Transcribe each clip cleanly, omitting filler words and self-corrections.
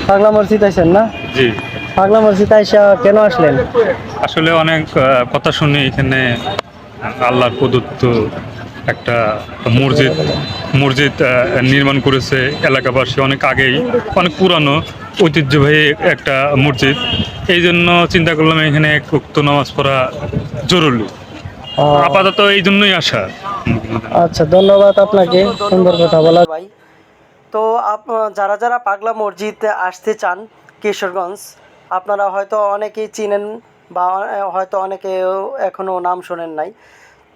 পাগলা মসজিদ আইছেন না? জি, পাগলা মসজিদ আইসা কেন আসলেন? আসলে অনেক কথা শুনি এখানে আল্লাহর প্রদত্ত একটা মসজিদ মসজিদ নির্মাণ করেছে এলাকাবাসী অনেক আগেই, অনেক পুরানো ঐতিহ্যবাহী একটা মসজিদ। এই জন্য চিন্তা করলাম এখানে এক ওয়াক্ত নামাজ পড়া জরুরি। ও, আপাতত এই জন্যই আসা। আচ্ছা, ধন্যবাদ আপনাকে সুন্দর কথা বলা ভাই। তো যারা যারা পাগলা মসজিদ আসতে চান কিশোরগঞ্জ, আপনারা হয়তো অনেকেই চিনেন বা হয়তো অনেকে এখনও নাম শোনেন নাই।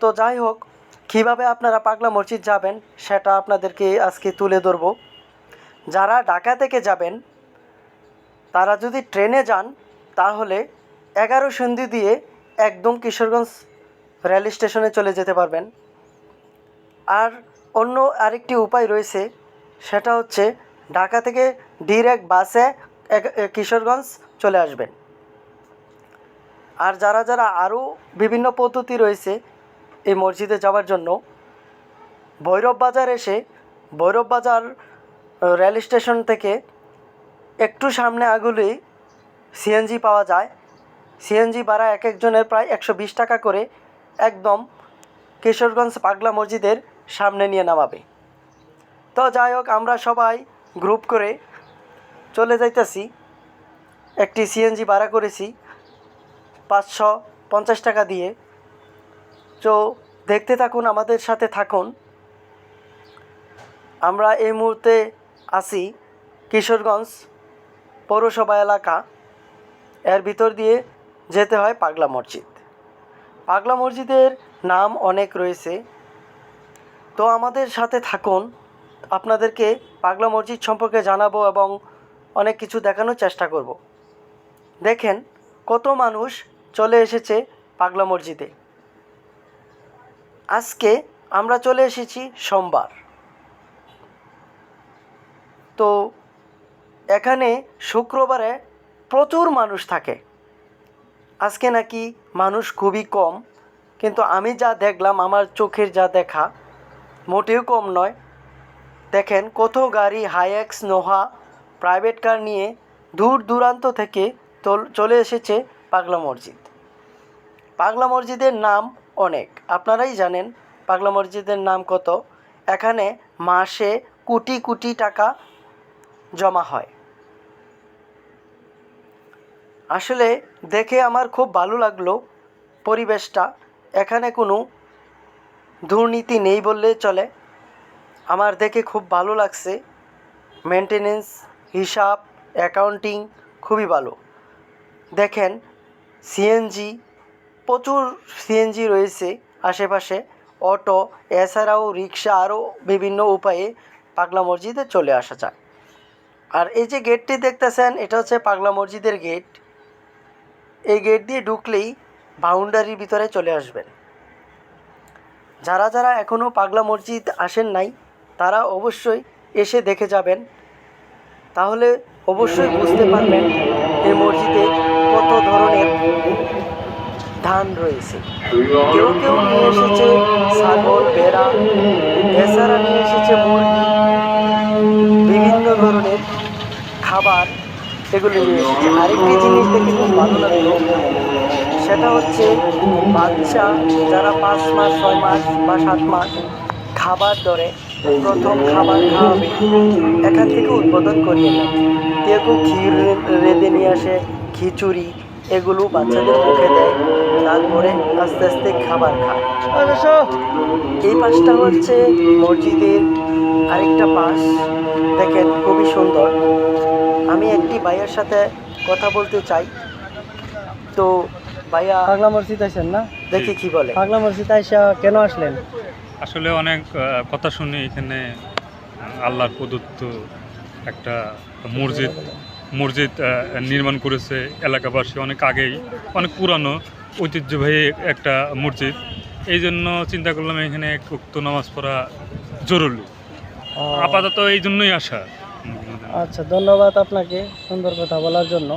তো যাই হোক, কীভাবে আপনারা পাগলা মসজিদ যাবেন সেটা আপনাদেরকে আজকে তুলে ধরব। যারা ঢাকা থেকে যাবেন তারা যদি ট্রেনে যান তাহলে 11 সন্ধি দিয়ে একদম কিশোরগঞ্জ রেল স্টেশনে চলে যেতে পারবেন। আর অন্য আরেকটি উপায় রয়েছে, সেটা হচ্ছে ঢাকা থেকে ডিরেক্ট বাসে কিশোরগঞ্জ চলে আসবেন। আর যারা যারা আরও বিভিন্ন পদ্ধতি রয়েছে এই মসজিদে যাওয়ার জন্য, ভৈরব বাজার এসে ভৈরব বাজার রেল স্টেশন থেকে একটু সামনে আগলেই সিএনজি পাওয়া যায়। সিএনজি ভাড়া এক একজনের প্রায় 120 টাকা করে একদম কিশোরগঞ্জ পাগলা মসজিদের সামনে নিয়ে নামাবে। তো যাই হোক, আমরা সবাই গ্রুপ করে চলে যাইতেছি। একটি সিএনজি ভাড়া করেছি 550 টাকা দিয়ে। তো দেখতে থাকুন, আমাদের সাথে থাকুন। আমরা এই মুহূর্তে আছি কিশোরগঞ্জ পৌরসভা এলাকা, এর ভিতর দিয়ে যেতে হয় পাগলা মসজিদ। পাগলা মসজিদের নাম অনেক রয়েছে, তো আমাদের সাথে থাকুন। আপনাদেরকে পাগলা মসজিদ সম্পর্কে জানাবো এবং অনেক কিছু দেখানোর চেষ্টা করব। দেখেন কত মানুষ চলে এসেছে পাগলা মসজিদে। আজকে আমরা চলে এসেছি সোমবার। তো এখানে শুক্রবারে প্রচুর মানুষ থাকে, আজকে নাকি মানুষ খুবই কম। কিন্তু আমি যা দেখলাম, আমার চোখের যা দেখা, মোটেও কম নয়। দেখেন কত গাড়ি, হাইএক্স, নোহা, প্রাইভেট কার নিয়ে দূর দূরান্ত থেকে চলে এসেছে পাগলা মসজিদ। পাগলা মসজিদের নাম অনেক, আপনারাই জানেন পাগলা মসজিদের নাম কত। এখানে মাসে কোটি কোটি টাকা জমা হয়। আসলে দেখে আমার খুব ভালো লাগলো পরিবেশটা। এখানে কোনো দুর্নীতি নেই বললে চলে। আমার দেখে খুব ভালো লাগছে। মেনটেনেন্স, হিসাব, অ্যাকাউন্টিং খুবই ভালো। দেখেন সিএনজি, প্রচুর সিএনজি রয়েছে আশেপাশে, অটো, এছাড়াও রিক্সা, আরও বিভিন্ন উপায়ে পাগলা মসজিদে চলে আসা যায়। আর এই যে গেটটি দেখতেছেন, এটা হচ্ছে পাগলা মসজিদের গেট। এই গেট দিয়ে ঢুকলেই বাউন্ডারির ভিতরে চলে আসবেন। যারা যারা এখনও পাগলা মসজিদ আসেন নাই তারা অবশ্যই এসে দেখে যাবেন, তাহলে অবশ্যই বুঝতে পারবেন এই মসজিদে কত ধরনের ধান রয়েছে। কেউ কেউ নিয়ে এসেছে ছাগল, ভেড়া, এছাড়া নিয়ে এসেছে মুরগি, বিভিন্ন ধরনের খাবার, এগুলো নিয়ে এসেছে। আরেকটি জিনিস দেখে খুব ভালো লাগলো, সেটা হচ্ছে বাচ্চা যারা 5 মাস, 6 মাস বা 7 মাস খাবার ধরে প্রথম খাবার খাওয়াবে, এখান থেকে উদ্বোধন করিয়ে নেয়। কেউ কেউ ক্ষীর রেঁধে নিয়ে আসে, খিচুড়ি, এগুলো বাচ্চাদের মুখে দেয়, তারপরে আস্তে আস্তে খাবার খায়। এই পাশটা হচ্ছে মসজিদের আরেকটা পাশ, দেখেন খুবই সুন্দর। আমি একটি ভাইয়ের সাথে কথা বলতে চাই। তো ভাইয়া, পাগলা মসজিদ আইছেন না? দেখি কি বলে। পাগলা মসজিদ আইসা কেন আসলেন? আসলে অনেক কথা শুনি এখানে আল্লাহর প্রদত্ত একটা মসজিদ মসজিদ নির্মাণ করেছে এলাকাবাসী অনেক আগেই, অনেক পুরানো ঐতিহ্যবাহী একটা মসজিদ। এই জন্য চিন্তা করলাম এখানে এক ওয়াক্ত নামাজ পড়া জরুরি। আপাতত এই জন্যই আসা। আচ্ছা, ধন্যবাদ আপনাকে সুন্দর কথা বলার জন্য।